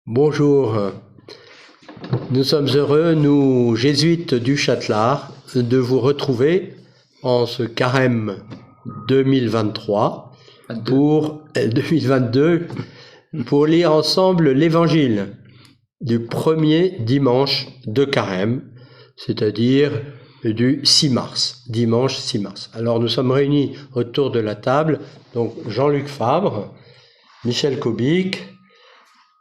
Bonjour, nous sommes heureux, nous jésuites du Châtelard, de vous retrouver en ce carême 2023 pour 2022 pour lire ensemble l'évangile du premier dimanche de carême, c'est-à-dire du 6 mars, dimanche 6 mars. Alors nous sommes réunis autour de la table, donc Jean-Luc Fabre, Michel Kobic,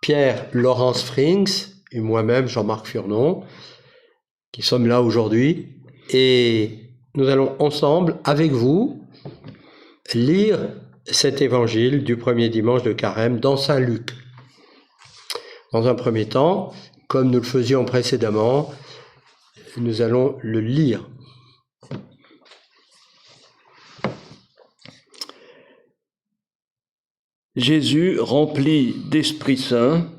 Pierre-Laurence Frings et moi-même, Jean-Marc Furnon, qui sommes là aujourd'hui. Et nous allons ensemble, avec vous, lire cet évangile du premier dimanche de carême dans Saint Luc. Dans un premier temps, comme nous le faisions précédemment, nous allons le lire. Jésus, rempli d'Esprit Saint,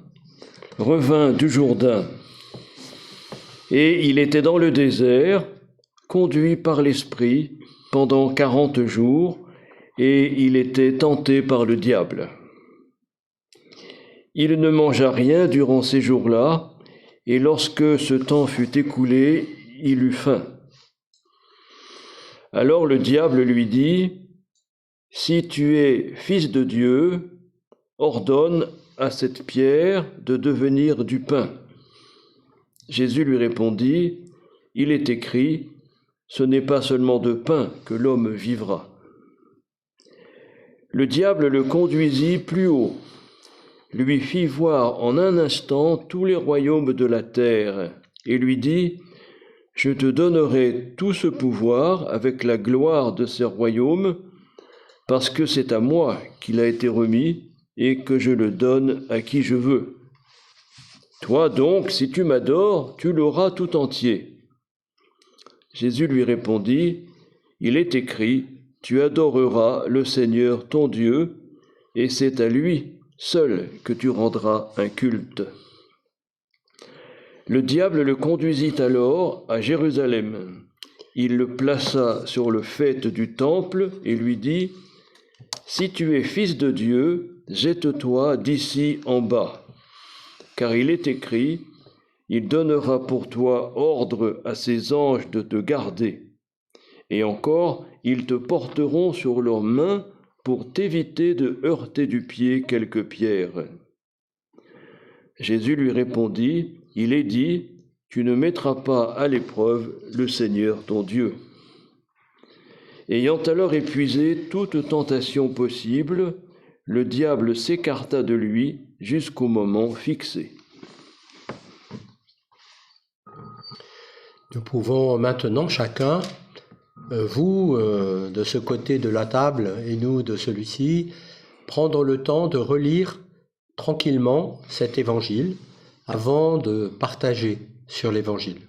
revint du Jourdain, et il était dans le désert, conduit par l'Esprit pendant 40 jours, et il était tenté par le diable. Il ne mangea rien durant ces jours-là, et lorsque ce temps fut écoulé, il eut faim. Alors le diable lui dit, « Si tu es fils de Dieu, ordonne à cette pierre de devenir du pain. » Jésus lui répondit, « Il est écrit, ce n'est pas seulement de pain que l'homme vivra. » Le diable le conduisit plus haut, lui fit voir en un instant tous les royaumes de la terre, et lui dit, « Je te donnerai tout ce pouvoir avec la gloire de ces royaumes, parce que c'est à moi qu'il a été remis, et que je le donne à qui je veux. Toi donc, si tu m'adores, tu l'auras tout entier. » Jésus lui répondit, « Il est écrit, tu adoreras le Seigneur ton Dieu, et c'est à lui seul que tu rendras un culte. » Le diable le conduisit alors à Jérusalem. Il le plaça sur le faîte du temple et lui dit, « Si tu es fils de Dieu, jette-toi d'ici en bas. Car il est écrit, il donnera pour toi ordre à ses anges de te garder. Et encore, ils te porteront sur leurs mains pour t'éviter de heurter du pied quelque pierre. » Jésus lui répondit, « Il est dit, tu ne mettras pas à l'épreuve le Seigneur ton Dieu. » Ayant alors épuisé toute tentation possible, le diable s'écarta de lui jusqu'au moment fixé. Nous pouvons maintenant chacun, vous de ce côté de la table et nous de celui-ci, prendre le temps de relire tranquillement cet évangile avant de partager sur l'évangile.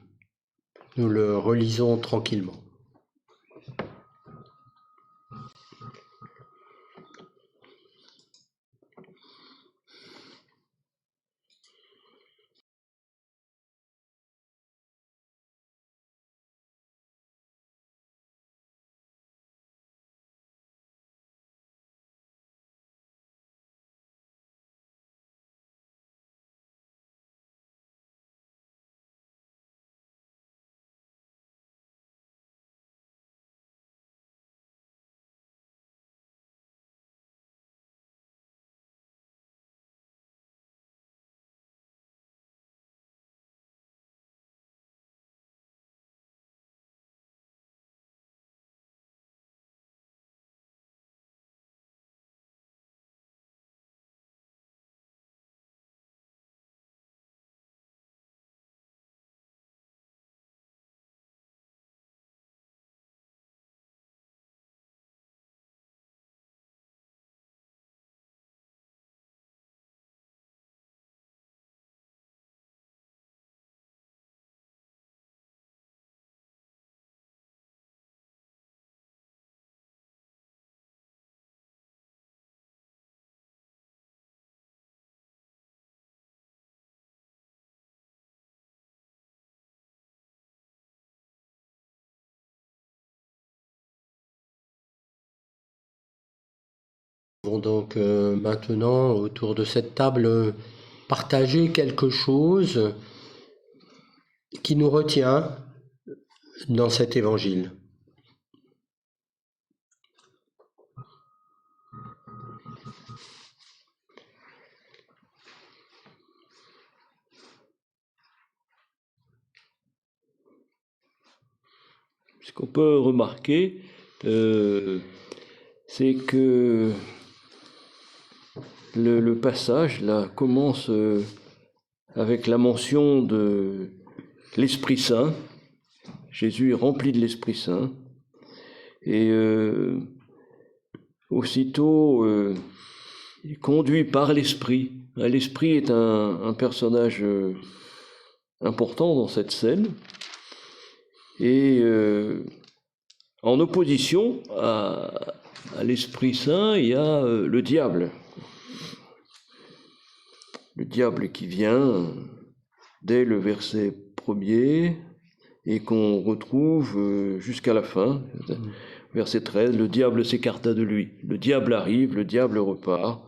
Nous le relisons tranquillement. Bon, donc maintenant, autour de cette table, partager quelque chose qui nous retient dans cet évangile. Ce qu'on peut remarquer, c'est que le passage là commence avec la mention de l'Esprit Saint. Jésus est rempli de l'Esprit Saint. Et aussitôt, il est conduit par l'Esprit. L'Esprit est un personnage important dans cette scène. Et en opposition à l'Esprit Saint, il y a le diable. Le diable qui vient dès le verset 1er et qu'on retrouve jusqu'à la fin. Verset 13, le diable s'écarta de lui. Le diable arrive, le diable repart.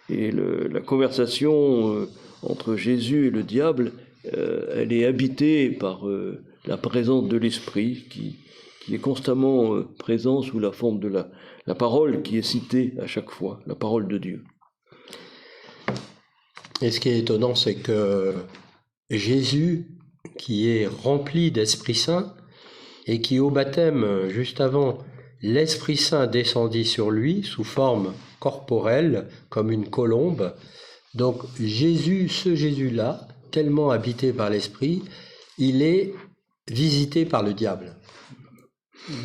Et la conversation entre Jésus et le diable, elle est habitée par la présence de l'Esprit qui est constamment présent sous la forme de la parole qui est citée à chaque fois, la parole de Dieu. Et ce qui est étonnant, c'est que Jésus, qui est rempli d'Esprit Saint, et qui au baptême, juste avant, l'Esprit Saint descendit sur lui sous forme corporelle, comme une colombe. Donc Jésus, ce Jésus-là, tellement habité par l'Esprit, il est visité par le diable.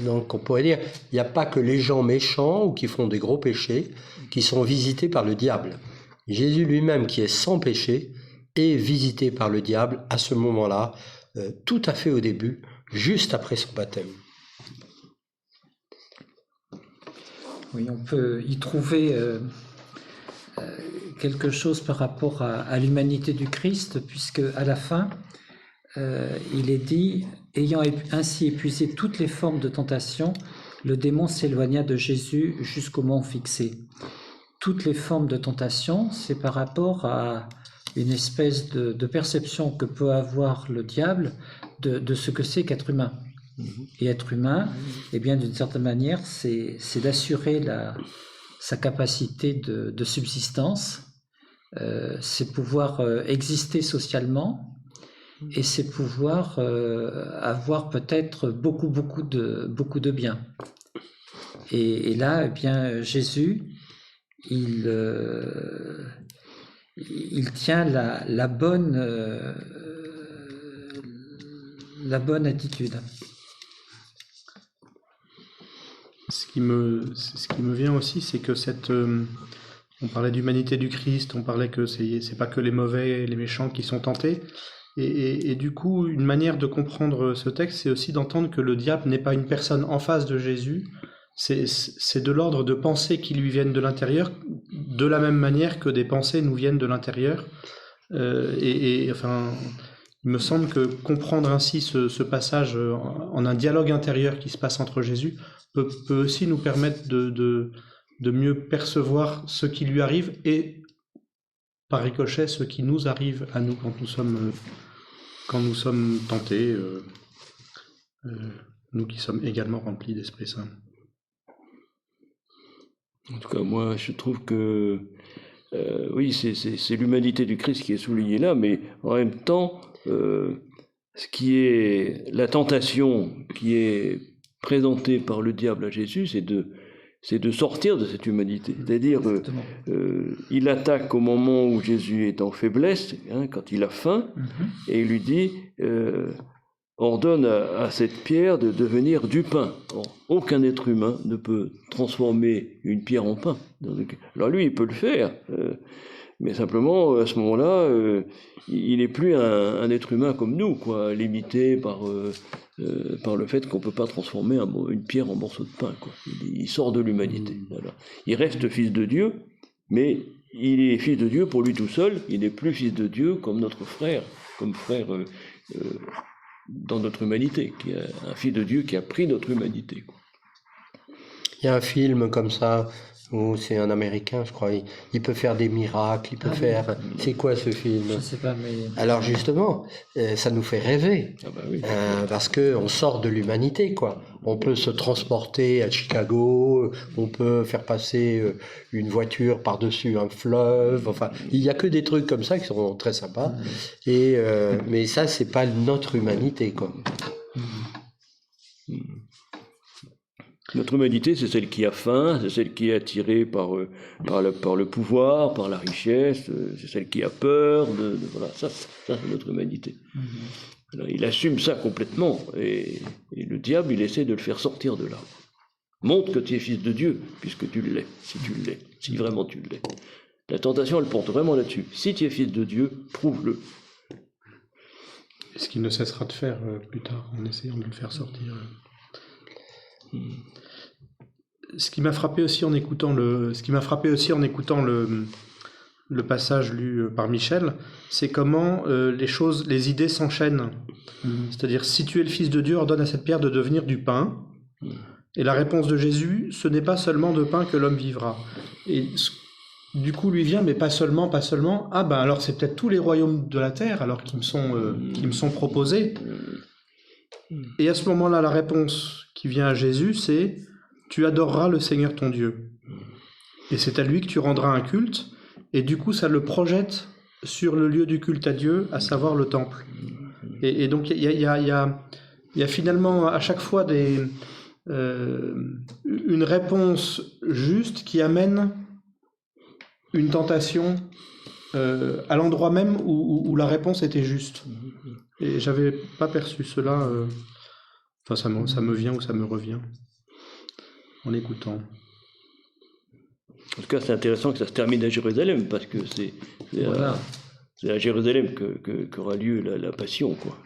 Donc on pourrait dire, il n'y a pas que les gens méchants ou qui font des gros péchés qui sont visités par le diable. Jésus lui-même, qui est sans péché, est visité par le diable à ce moment-là, tout à fait au début, juste après son baptême. Oui, on peut y trouver quelque chose par rapport à l'humanité du Christ, puisque à la fin, il est dit, ayant ainsi épuisé toutes les formes de tentation, le démon s'éloigna de Jésus jusqu'au moment fixé. Toutes les formes de tentation, c'est par rapport à une espèce de perception que peut avoir le diable de ce que c'est qu'être humain. Et être humain, eh bien, d'une certaine manière, c'est d'assurer sa capacité de subsistance, c'est pouvoir exister socialement, et c'est pouvoir avoir peut-être beaucoup de biens. Et là, eh bien, Jésus, il tient la bonne attitude. Ce qui me vient aussi, c'est que on parlait d'humanité du Christ, on parlait que c'est pas que les mauvais et les méchants qui sont tentés. Et du coup, une manière de comprendre ce texte, c'est aussi d'entendre que le diable n'est pas une personne en face de Jésus, c'est de l'ordre de pensées qui lui viennent de l'intérieur, de la même manière que des pensées nous viennent de l'intérieur. Enfin, il me semble que comprendre ainsi ce passage en un dialogue intérieur qui se passe entre Jésus peut aussi nous permettre de mieux percevoir ce qui lui arrive et, par ricochet, ce qui nous arrive à nous quand nous sommes tentés, nous qui sommes également remplis d'Esprit Saint. En tout cas, moi, je trouve que oui, c'est l'humanité du Christ qui est soulignée là, mais en même temps, ce qui est la tentation qui est présentée par le diable à Jésus, c'est de sortir de cette humanité. C'est-à-dire, il attaque au moment où Jésus est en faiblesse, quand il a faim, et il lui dit, ordonne à cette pierre de devenir du pain. Or, aucun être humain ne peut transformer une pierre en pain. Alors lui, il peut le faire, mais simplement, à ce moment-là, il n'est plus un être humain comme nous, quoi, limité par le fait qu'on ne peut pas transformer une pierre en morceau de pain, quoi. Il sort de l'humanité. Voilà. Il reste fils de Dieu, mais il est fils de Dieu pour lui tout seul. Il n'est plus fils de Dieu comme notre frère, dans notre humanité, qui est un fils de Dieu qui a pris notre humanité, quoi. Il y a un film comme ça, Ou c'est un Américain, je crois. Il peut faire des miracles, il peut faire... C'est quoi ce film? Je ne sais pas, mais... Alors justement, ça nous fait rêver, Ah bah oui. parce qu'on sort de l'humanité, quoi. On peut se transporter à Chicago, on peut faire passer une voiture par-dessus un fleuve, enfin, il n'y a que des trucs comme ça qui sont très sympas. Et, mais ça, c'est pas notre humanité, quoi. Notre humanité, c'est celle qui a faim, c'est celle qui est attirée par le pouvoir, par la richesse, c'est celle qui a peur, voilà, ça c'est notre humanité. Alors, il assume ça complètement, et le diable, il essaie de le faire sortir de là. Montre que tu es fils de Dieu, puisque tu l'es, si vraiment tu l'es. La tentation, elle porte vraiment là-dessus. Si tu es fils de Dieu, prouve-le. Et ce qu'il ne cessera de faire plus tard, en essayant de le faire sortir. Ce qui m'a frappé aussi en écoutant le passage lu par Michel, c'est comment les idées s'enchaînent. C'est-à-dire, si tu es le Fils de Dieu, ordonne à cette pierre de devenir du pain. Et la réponse de Jésus, ce n'est pas seulement de pain que l'homme vivra. Et du coup, lui vient, mais pas seulement. Ah ben alors c'est peut-être tous les royaumes de la terre alors qui me sont proposés. Et à ce moment-là, la réponse qui vient à Jésus, c'est « Tu adoreras le Seigneur ton Dieu ». Et c'est à lui que tu rendras un culte, et du coup, ça le projette sur le lieu du culte à Dieu, à savoir le temple. Et donc, il y a finalement à chaque fois une réponse juste qui amène une tentation à l'endroit même où la réponse était juste. Et j'avais pas perçu cela. Enfin, ça me vient ou ça me revient en l'écoutant. En tout cas, c'est intéressant que ça se termine à Jérusalem, parce que c'est à Jérusalem qu'aura lieu la passion, quoi.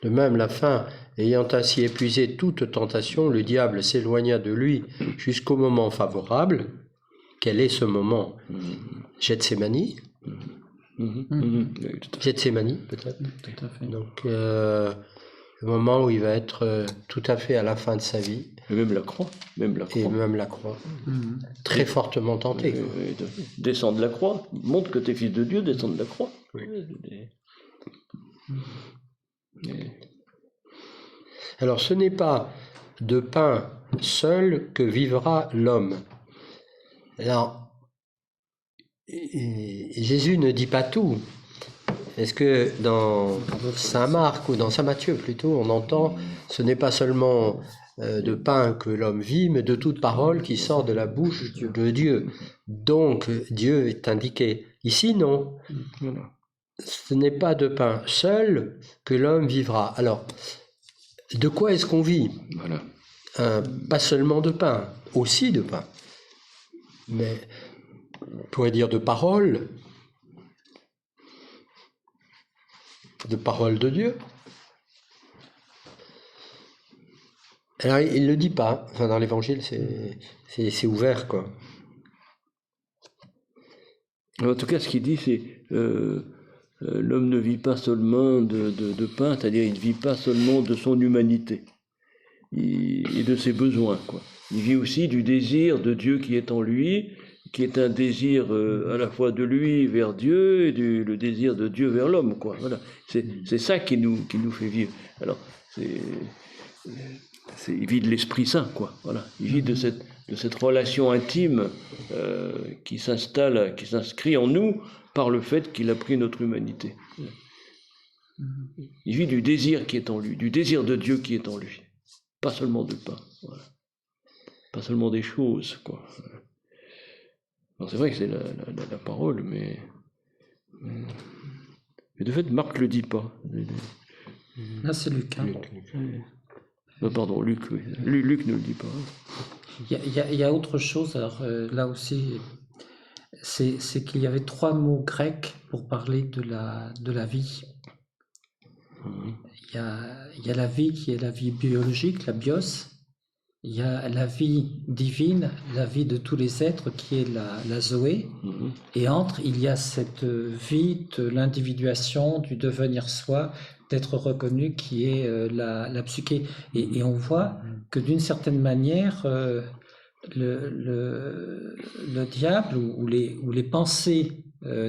De même, la fin, ayant ainsi épuisé toute tentation, le diable s'éloigna de lui jusqu'au moment favorable. Quel est ce moment? Gethsémani? Gethsémani, peut-être. Tout à fait. Donc, le moment où il va être tout à fait à la fin de sa vie. Et même la croix. Et même la croix. Très fortement tenté. Descends de la croix. Montre que tu es fils de Dieu, descends de la croix. Oui. Alors, ce n'est pas de pain seul que vivra l'homme. Alors, Jésus ne dit pas tout. Est-ce que dans Saint Marc ou dans Saint Matthieu plutôt, on entend ce n'est pas seulement de pain que l'homme vit, mais de toute parole qui sort de la bouche de Dieu. Donc Dieu est indiqué. Ici, non. Ce n'est pas de pain seul que l'homme vivra. Alors, de quoi est-ce qu'on vit? Pas seulement de pain, aussi de pain. Mais on pourrait dire de parole de Dieu. Alors, il ne le dit pas. Enfin, dans l'Évangile, c'est ouvert, quoi. En tout cas, ce qu'il dit, c'est l'homme ne vit pas seulement de pain, c'est-à-dire il ne vit pas seulement de son humanité et de ses besoins, quoi. Il vit aussi du désir de Dieu qui est en lui, qui est un désir à la fois de lui vers Dieu et le désir de Dieu vers l'homme, quoi. Voilà. C'est ça qui nous fait vivre. Alors, il vit de l'Esprit Saint, quoi. Voilà. Il vit de cette relation intime qui s'installe, qui s'inscrit en nous par le fait qu'il a pris notre humanité. Il vit du désir qui est en lui, du désir de Dieu qui est en lui. Pas seulement de pain. Voilà. Pas seulement des choses, quoi. Alors c'est vrai que c'est la parole, mais de fait, Marc ne le dit pas. Là, c'est Luc. Hein. Pardon, Luc, oui. Luc ne le dit pas. Il y a autre chose, alors là aussi, c'est qu'il y avait 3 mots grecs pour parler de la vie. Il y a la vie qui est la vie biologique, la bios. Il y a la vie divine, la vie de tous les êtres qui est la zoé. Et entre, il y a cette vie de l'individuation, du devenir soi, d'être reconnu qui est la psyché. Et on voit que d'une certaine manière, le diable ou les pensées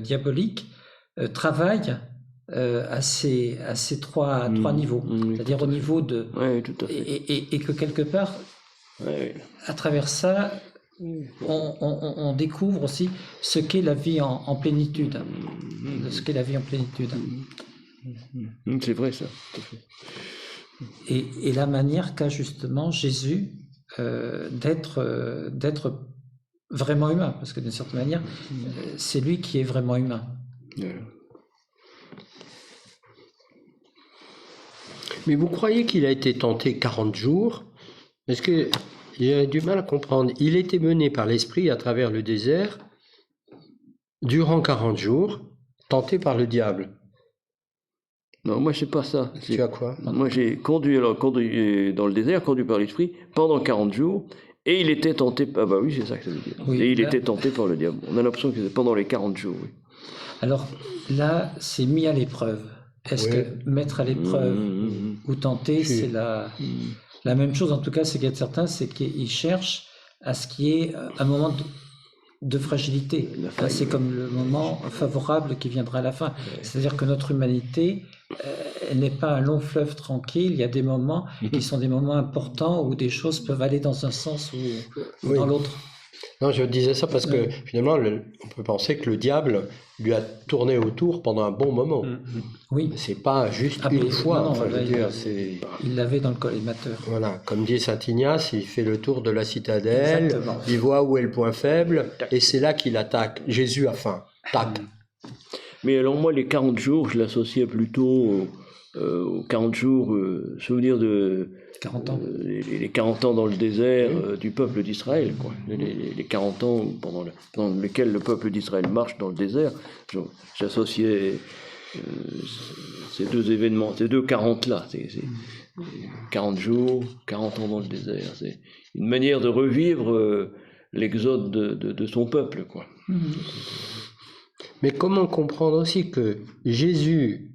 diaboliques travaillent à ces trois niveaux, c'est-à-dire au niveau de... Oui, tout à fait. Et que quelque part, à travers ça, on découvre aussi ce qu'est la vie en plénitude. Ce qu'est la vie en plénitude. C'est vrai ça. Tout à fait. Et la manière qu'a justement Jésus d'être vraiment humain, parce que d'une certaine manière, c'est lui qui est vraiment humain. Mais vous croyez qu'il a été tenté 40 jours? Parce que j'ai du mal à comprendre. Il était mené par l'Esprit à travers le désert durant 40 jours, tenté par le diable. Non, moi, c'est pas ça. Tu as quoi? Moi, j'ai conduit dans le désert, conduit par l'Esprit, pendant 40 jours, et il était tenté... Ah bah oui, c'est ça que ça veut dire. Oui, et il là... était tenté par le diable. On a l'impression que c'était pendant les 40 jours, oui. Alors, là, c'est mis à l'épreuve. Est-ce que mettre à l'épreuve ou tenter, c'est la même chose? En tout cas, ce qui est certain, c'est qu'il cherche à ce qu'il y ait un moment de fragilité. Là, c'est comme le moment favorable qui viendra à la fin. C'est-à-dire que notre humanité, elle n'est pas un long fleuve tranquille. Il y a des moments qui sont des moments importants où des choses peuvent aller dans un sens ou dans l'autre. Non, je disais ça parce que finalement, on peut penser que le diable lui a tourné autour pendant un bon moment. Oui. C'est pas juste une fois. Non, enfin, là, je veux dire, c'est... Il l'avait dans le collimateur. Voilà, comme dit saint Ignace, il fait le tour de la citadelle, Exactement. il voit où est le point faible, et c'est là qu'il attaque. Jésus a faim. Tac. Mais alors moi, les 40 jours, je l'associais plutôt aux 40 jours, souvenir de 40 ans. Les 40 ans dans le désert du peuple d'Israël, quoi. Les 40 ans pendant lesquels le peuple d'Israël marche dans le désert. J'associais ces deux événements, ces deux 40-là. C'est 40 jours, 40 ans dans le désert. C'est une manière de revivre l'exode de son peuple, quoi. Mais comment comprendre aussi que Jésus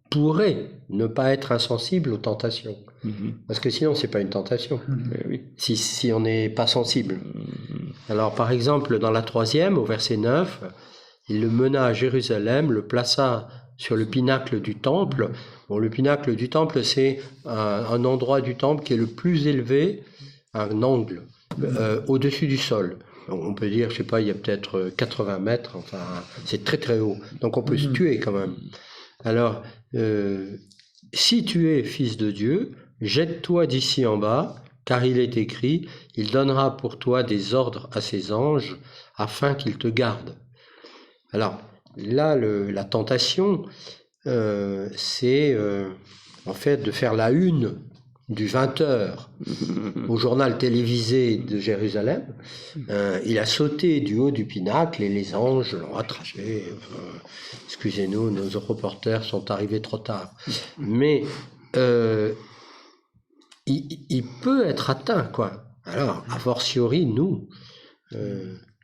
pourrait ne pas être insensible aux tentations? Parce que sinon, c'est pas une tentation. Oui. Si on n'est pas sensible. Alors, par exemple, dans la 3e, au verset 9, il le mena à Jérusalem, le plaça sur le pinacle du temple. Bon, le pinacle du temple, c'est un endroit du temple qui est le plus élevé, un angle, au-dessus du sol. On peut dire, je sais pas, il y a peut-être 80 mètres, enfin, c'est très très haut. Donc on peut se tuer quand même. Alors, si tu es fils de Dieu, jette-toi d'ici en bas, car il est écrit, il donnera pour toi des ordres à ses anges, afin qu'ils te gardent. Alors, là, la tentation, c'est en fait de faire la une du 20h au journal télévisé de Jérusalem. Il a sauté du haut du pinacle et les anges l'ont rattrapé. Excusez-nous, nos reporters sont arrivés trop tard. Mais il peut être atteint, quoi. Alors, a fortiori, nous.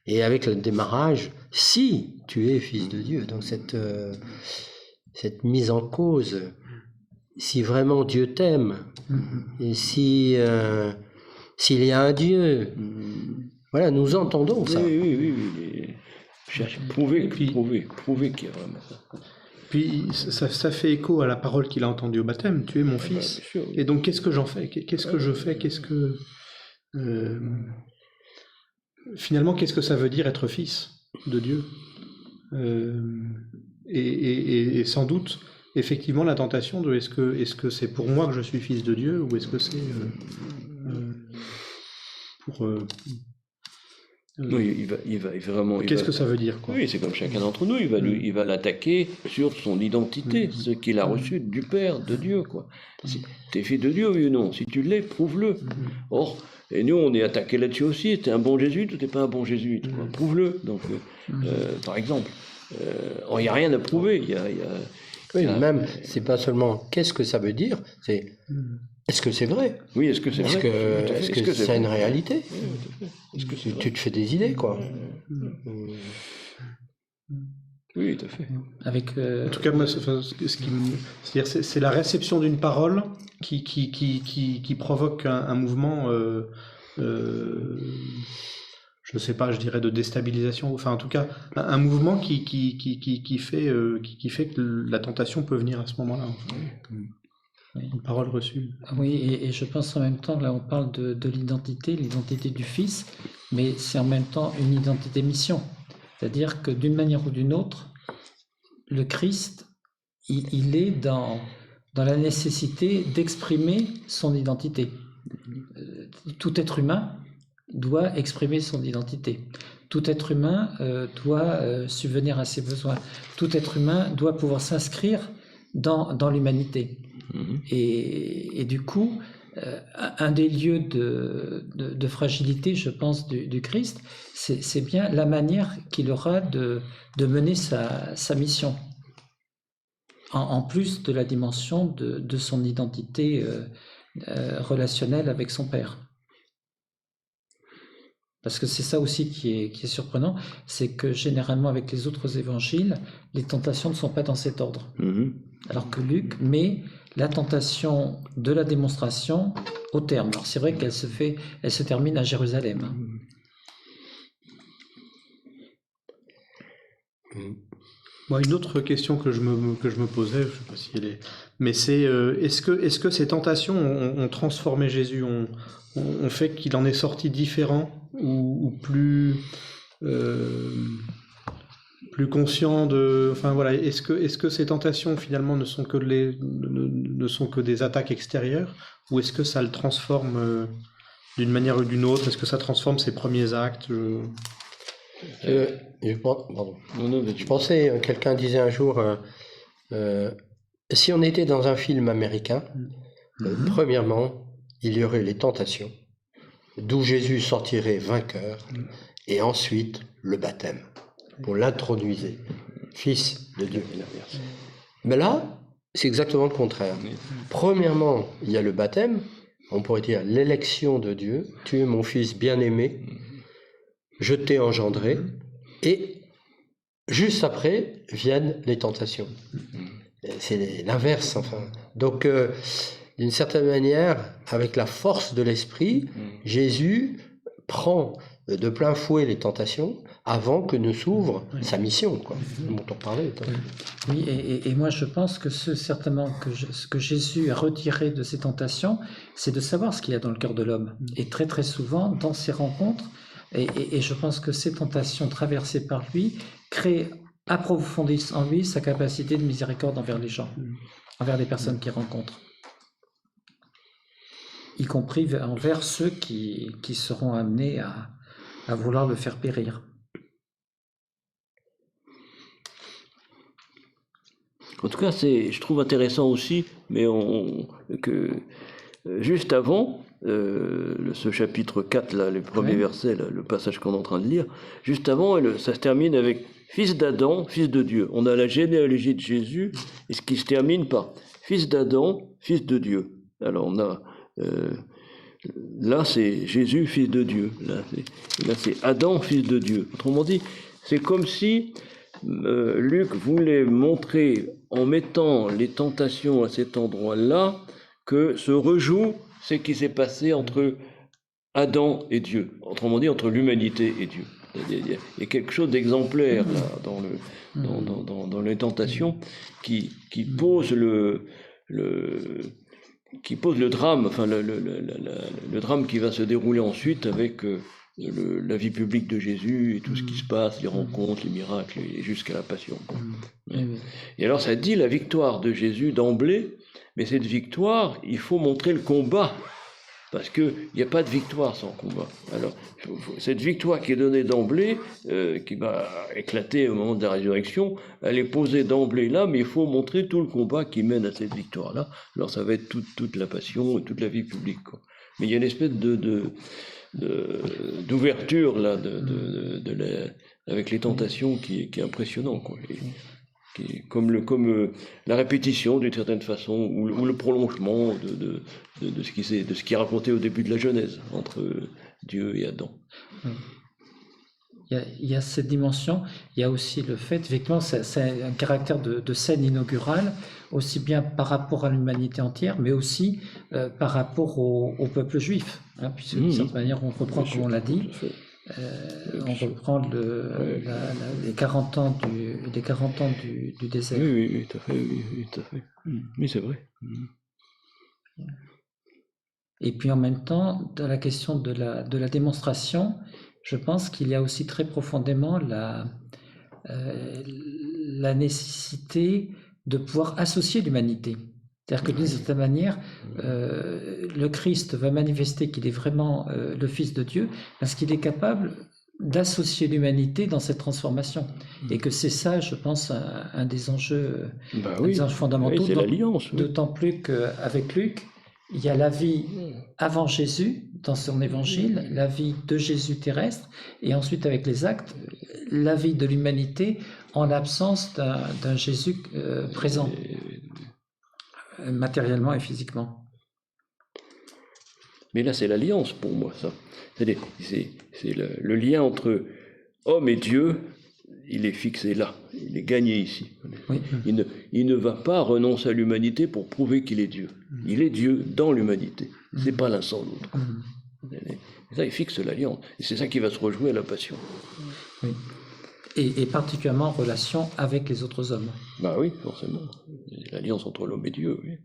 Et avec le démarrage, si tu es fils de Dieu, donc cette mise en cause, si vraiment Dieu t'aime, et s'il y a un Dieu, voilà, nous entendons ça. Oui. Prouver qu'il y a vraiment ça. Puis ça fait écho à la parole qu'il a entendue au baptême, tu es mon fils. Bien sûr, oui. Et donc qu'est-ce que j'en fais? Qu'est-ce que je fais? Finalement, qu'est-ce que ça veut dire être fils de Dieu? Et sans doute, effectivement, la tentation de est-ce que c'est pour moi que je suis fils de Dieu, ou est-ce que c'est pour... Oui, il va vraiment... Qu'est-ce que ça veut dire, quoi? Oui, c'est comme chacun d'entre nous, il va l'attaquer sur son identité, ce qu'il a reçu du Père, de Dieu, quoi. T'es fils de Dieu, oui ou non? Si tu l'es, prouve-le. Or, et nous, on est attaqué là-dessus aussi. T'es un bon jésuite ou t'es pas un bon jésuite, quoi. Prouve-le. Donc, par exemple, il n'y a rien à prouver. Oui, même, c'est pas seulement qu'est-ce que ça veut dire, c'est est-ce que c'est vrai? Oui, est-ce que c'est vrai? Est-ce que c'est une réalité? Est-ce que Tu te fais des idées, quoi. Oui, tout à fait. Avec, En tout cas, moi, c'est la réception d'une parole qui provoque un mouvement, je sais pas, je dirais de déstabilisation. Enfin, en tout cas, un mouvement qui fait que la tentation peut venir à ce moment-là. Enfin. Oui. Une parole reçue. Oui, et je pense en même temps, là on parle de l'identité du Fils, mais c'est en même temps une identité mission. C'est-à-dire que d'une manière ou d'une autre, le Christ, il est dans la nécessité d'exprimer son identité. Tout être humain doit exprimer son identité. Tout être humain doit subvenir à ses besoins. Tout être humain doit pouvoir s'inscrire dans l'humanité. Et du coup, un des lieux de fragilité, je pense, du Christ, c'est bien la manière qu'il aura de mener sa mission, en plus de la dimension de son identité relationnelle avec son Père. Parce que c'est ça aussi qui est surprenant, c'est que généralement avec les autres évangiles, les tentations ne sont pas dans cet ordre. Alors que Luc met la tentation de la démonstration au terme. Alors c'est vrai qu'elle se termine à Jérusalem. Moi, une autre question que je me posais, je ne sais pas si elle est, mais c'est est-ce que ces tentations ont transformé Jésus, ont fait qu'il en est sorti différent ou plus conscient de, enfin voilà, est-ce que ces tentations finalement ne sont que des attaques extérieures, ou est-ce que ça le transforme d'une manière ou d'une autre? Est-ce que ça transforme ses premiers actes? Je pensais, quelqu'un disait un jour, si on était dans un film américain, premièrement, il y aurait les tentations, d'où Jésus sortirait vainqueur, et ensuite le baptême, pour l'introduire, fils de Dieu. Mais là, c'est exactement le contraire. Premièrement, il y a le baptême, on pourrait dire l'élection de Dieu, tu es mon fils bien-aimé, je t'ai engendré, et juste après viennent les tentations. C'est l'inverse, enfin. Donc, d'une certaine manière, avec la force de l'esprit, Jésus prend de plein fouet les tentations avant que ne s'ouvre sa mission, quoi. Dont on parlait. Oui, et moi je pense que certainement ce que Jésus a retiré de ces tentations, c'est de savoir ce qu'il y a dans le cœur de l'homme. Et très très souvent, dans ces rencontres, et je pense que ces tentations traversées par lui approfondissent en lui sa capacité de miséricorde envers les gens, envers les personnes qu'il rencontre, y compris envers ceux qui seront amenés à vouloir le faire périr. En tout cas, je trouve intéressant aussi, mais que juste avant, ce chapitre 4, là, le premier verset, là, le passage qu'on est en train de lire, juste avant, ça se termine avec « Fils d'Adam, fils de Dieu ». On a la généalogie de Jésus, et ce qui se termine par « Fils d'Adam, fils de Dieu ». Alors on a... là, c'est Jésus, fils de Dieu. Là, c'est Adam, fils de Dieu. Autrement dit, c'est comme si Luc voulait montrer, en mettant les tentations à cet endroit-là, que se rejoue ce qui s'est passé entre Adam et Dieu. Autrement dit, entre l'humanité et Dieu. Il y a quelque chose d'exemplaire là, dans les tentations qui pose le drame, enfin le drame qui va se dérouler ensuite avec la vie publique de Jésus et tout ce qui se passe, les rencontres, les miracles, et jusqu'à la passion. Et alors ça dit la victoire de Jésus d'emblée, mais cette victoire, il faut montrer le combat, parce qu'il n'y a pas de victoire sans combat. Alors cette victoire qui est donnée d'emblée, qui va éclater au moment de la résurrection, elle est posée d'emblée là, mais il faut montrer tout le combat qui mène à cette victoire-là. Alors ça va être toute la passion et toute la vie publique, quoi. Mais il y a une espèce d'ouverture là, avec les tentations qui est impressionnant, quoi. Comme la répétition d'une certaine façon, ou le prolongement de ce qui est raconté au début de la Genèse entre Dieu et Adam. il y a cette dimension. Il y a aussi le fait, effectivement, c'est un caractère de scène inaugurale, aussi bien par rapport à l'humanité entière, mais aussi par rapport au peuple juif, hein, puisque d'une certaine manière, on reprend, comme on l'a dit, on reprend les 40 ans du désert. Oui, tout à fait, oui, tout à fait. Oui, c'est vrai. Et puis en même temps, dans la question de la démonstration, je pense qu'il y a aussi très profondément la nécessité de pouvoir associer l'humanité. C'est-à-dire que d'une certaine manière, le Christ va manifester qu'il est vraiment le Fils de Dieu parce qu'il est capable d'associer l'humanité dans cette transformation. Et que c'est ça, je pense, un des enjeux, des enjeux fondamentaux. Oui, c'est l'alliance. Oui. D'autant plus qu'avec Luc, il y a la vie avant Jésus, dans son évangile, la vie de Jésus terrestre, et ensuite avec les actes, la vie de l'humanité en l'absence d'un Jésus présent, matériellement et physiquement. Mais là, c'est l'alliance pour moi, ça. C'est le lien entre homme et Dieu, il est fixé là, il est gagné ici. Oui. Il ne va pas renoncer à l'humanité pour prouver qu'il est Dieu. Il est Dieu dans l'humanité. C'est pas l'un sans l'autre. Et ça, il fixe l'alliance. Et c'est ça qui va se rejouer à la passion. Oui. Et particulièrement en relation avec les autres hommes. Bah oui, forcément. L'alliance entre l'homme et Dieu, oui.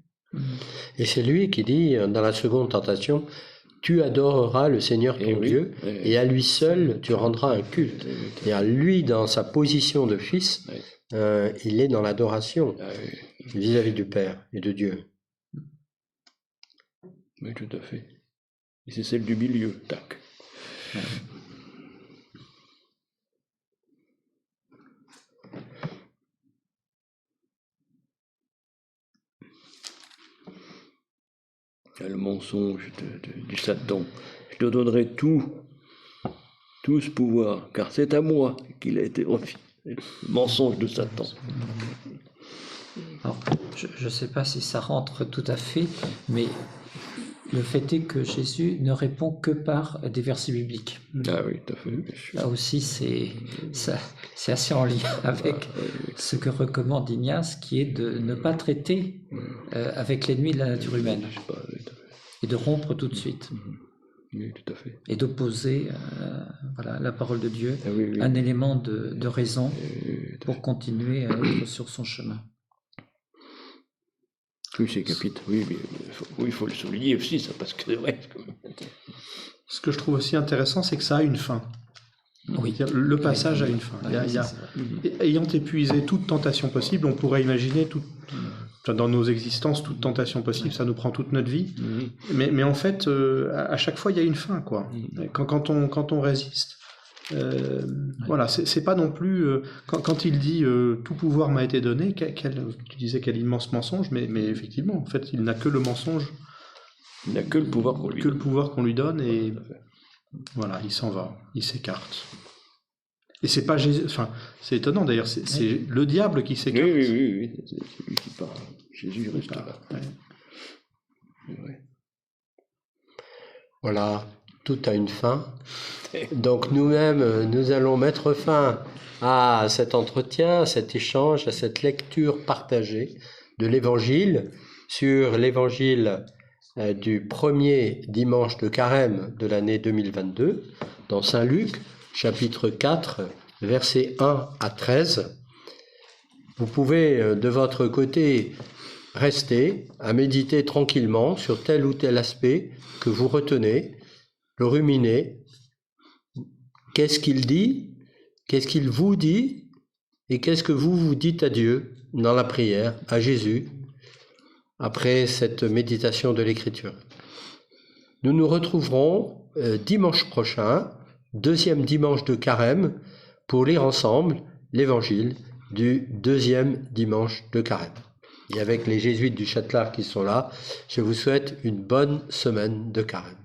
Et c'est lui qui dit, dans la seconde tentation, tu adoreras le Seigneur ton Dieu, et à lui seul tu rendras un culte. Et à lui, dans sa position de fils, il est dans l'adoration vis-à-vis du Père et de Dieu. Oui, tout à fait. Et c'est celle du milieu, tac. Le mensonge du Satan. Je te donnerai tout ce pouvoir, car c'est à moi qu'il a été remis. Le mensonge de Satan. Alors, je ne sais pas si ça rentre tout à fait, mais le fait est que Jésus ne répond que par des versets bibliques. Ah oui, tout à fait. Bien sûr. Là aussi, c'est assez en lien avec ce que recommande Ignace, qui est de ne pas traiter avec l'ennemi de la nature humaine, et de rompre tout de suite. Oui, tout à fait. Et d'opposer la parole de Dieu, un élément de raison pour continuer à être sur son chemin. Oui, c'est capital. Oui, mais il faut le souligner aussi, ça, parce que c'est vrai. Ce que je trouve aussi intéressant, c'est que ça a une fin. Oui. Le passage a une fin. Ayant épuisé toute tentation possible, on pourrait imaginer dans nos existences, toute tentation possible, ça nous prend toute notre vie. Mais en fait, à chaque fois, il y a une fin, quoi. Quand on résiste, voilà, c'est pas non plus quand il dit tout pouvoir m'a été donné. Tu disais quel immense mensonge, mais effectivement, en fait, il n'a que le mensonge. Il n'a que le pouvoir qu'on lui donne. Que le pouvoir qu'on lui donne, et voilà, il s'en va, il s'écarte. Et c'est pas Jésus, enfin, c'est étonnant d'ailleurs, c'est le diable qui s'écarte. Oui, c'est lui qui parle. Jésus reste là. Ouais. Voilà, tout a une fin. Donc nous-mêmes, nous allons mettre fin à cet entretien, à cet échange, à cette lecture partagée de l'Évangile sur l'Évangile du premier dimanche de Carême de l'année 2022, dans Saint Luc, chapitre 4, versets 1 à 13. Vous pouvez, de votre côté, rester à méditer tranquillement sur tel ou tel aspect que vous retenez, le ruminer. Qu'est-ce qu'il dit? Qu'est-ce qu'il vous dit? Et qu'est-ce que vous dites à Dieu dans la prière, à Jésus, après cette méditation de l'Écriture? Nous nous retrouverons dimanche prochain, deuxième dimanche de Carême, pour lire ensemble l'Évangile du deuxième dimanche de Carême. Et avec les jésuites du Châtelard qui sont là, je vous souhaite une bonne semaine de Carême.